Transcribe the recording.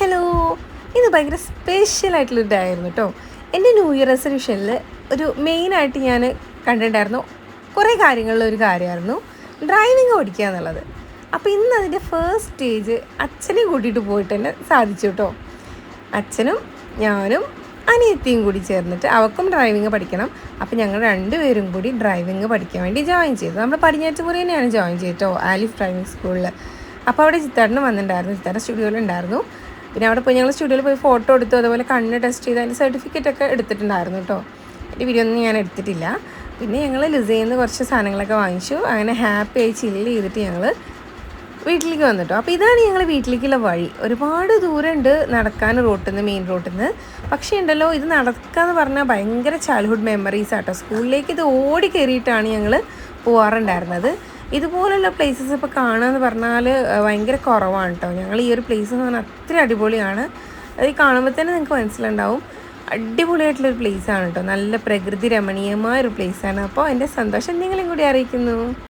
Hello, ഇത് ഭയങ്കര സ്പെഷ്യലായിട്ടുള്ളൊരു day ആയിരുന്നു കേട്ടോ. എൻ്റെ ന്യൂ ഇയർ റെസൊല്യൂഷനിൽ ഒരു മെയിനായിട്ട് ഞാൻ കണ്ടിട്ടുണ്ടായിരുന്നു കുറേ കാര്യങ്ങളിലൊരു കാര്യമായിരുന്നു ഡ്രൈവിങ് പഠിക്കുക എന്നുള്ളത്. അപ്പോൾ ഇന്ന് അതിൻ്റെ ഫസ്റ്റ് സ്റ്റേജ് അച്ഛനെയും കൂട്ടിയിട്ട് പോയിട്ട് തന്നെ സാധിച്ചു കേട്ടോ. അച്ഛനും ഞാനും അനിയത്തിയും കൂടി ചേർന്നിട്ട് അവൾക്കും ഡ്രൈവിങ് പഠിക്കണം. അപ്പോൾ ഞങ്ങൾ രണ്ടുപേരും കൂടി ഡ്രൈവിങ് പഠിക്കാൻ വേണ്ടി ജോയിൻ ചെയ്തു. നമ്മൾ പടിഞ്ഞാറ്റുമുറി തന്നെയാണ് ജോയിൻ ചെയ്തോ, ആലിഫ് ഡ്രൈവിംഗ് സ്കൂളിൽ. അപ്പോൾ അവിടെ ചിത്താടന് വന്നിട്ടുണ്ടായിരുന്നു, ചിത്താടൻ സ്റ്റുഡിയോയിലുണ്ടായിരുന്നു. പിന്നെ അവിടെ പോയി ഞങ്ങൾ സ്റ്റുഡിയോയിൽ പോയി ഫോട്ടോ എടുത്തു, അതുപോലെ കണ്ണ് ടെസ്റ്റ് ചെയ്ത് അതിൻ്റെ സർട്ടിഫിക്കറ്റൊക്കെ എടുത്തിട്ടുണ്ടായിരുന്നു കേട്ടോ. എൻ്റെ വീഡിയോ ഒന്നും ഞാൻ എടുത്തിട്ടില്ല. പിന്നെ ഞങ്ങൾ ലുസയിൽ നിന്ന് കുറച്ച് സാധനങ്ങളൊക്കെ വാങ്ങിച്ചു. അങ്ങനെ ഹാപ്പി ആയി ചില്ല് ചെയ്തിട്ട് ഞങ്ങൾ വീട്ടിലേക്ക് വന്നിട്ടോ. അപ്പോൾ ഇതാണ് ഞങ്ങൾ വീട്ടിലേക്കുള്ള വഴി. ഒരുപാട് ദൂരമുണ്ട് നടക്കാൻ റോട്ടിൽ നിന്ന്, മെയിൻ റോട്ടിൽ നിന്ന്. പക്ഷേ ഉണ്ടല്ലോ, ഇത് നടക്കാന്ന് പറഞ്ഞാൽ ഭയങ്കര ചൈൽഡ്ഹുഡ് മെമ്മറീസ് ആട്ടോ. സ്കൂളിലേക്ക് ഇത് ഓടി കയറിയിട്ടാണ് ഞങ്ങൾ പോകാറുണ്ടായിരുന്നത്. ഇതുപോലുള്ള പ്ലേസസ് ഇപ്പോൾ കാണുകയെന്ന് പറഞ്ഞാൽ ഭയങ്കര കുറവാണ് കേട്ടോ. ഞങ്ങൾ ഈ ഒരു പ്ലേസ് എന്ന് പറഞ്ഞാൽ അത്ര അടിപൊളിയാണ്. അത് കാണുമ്പോൾ തന്നെ നിങ്ങൾക്ക് മനസ്സിലുണ്ടാവും, അടിപൊളിയായിട്ടുള്ളൊരു പ്ലേസാണ് കേട്ടോ. നല്ല പ്രകൃതി രമണീയമായ ഒരു പ്ലേസാണ്. അപ്പോൾ എൻ്റെ സന്തോഷം നിങ്ങളെയും കൂടി അറിയിക്കുന്നു.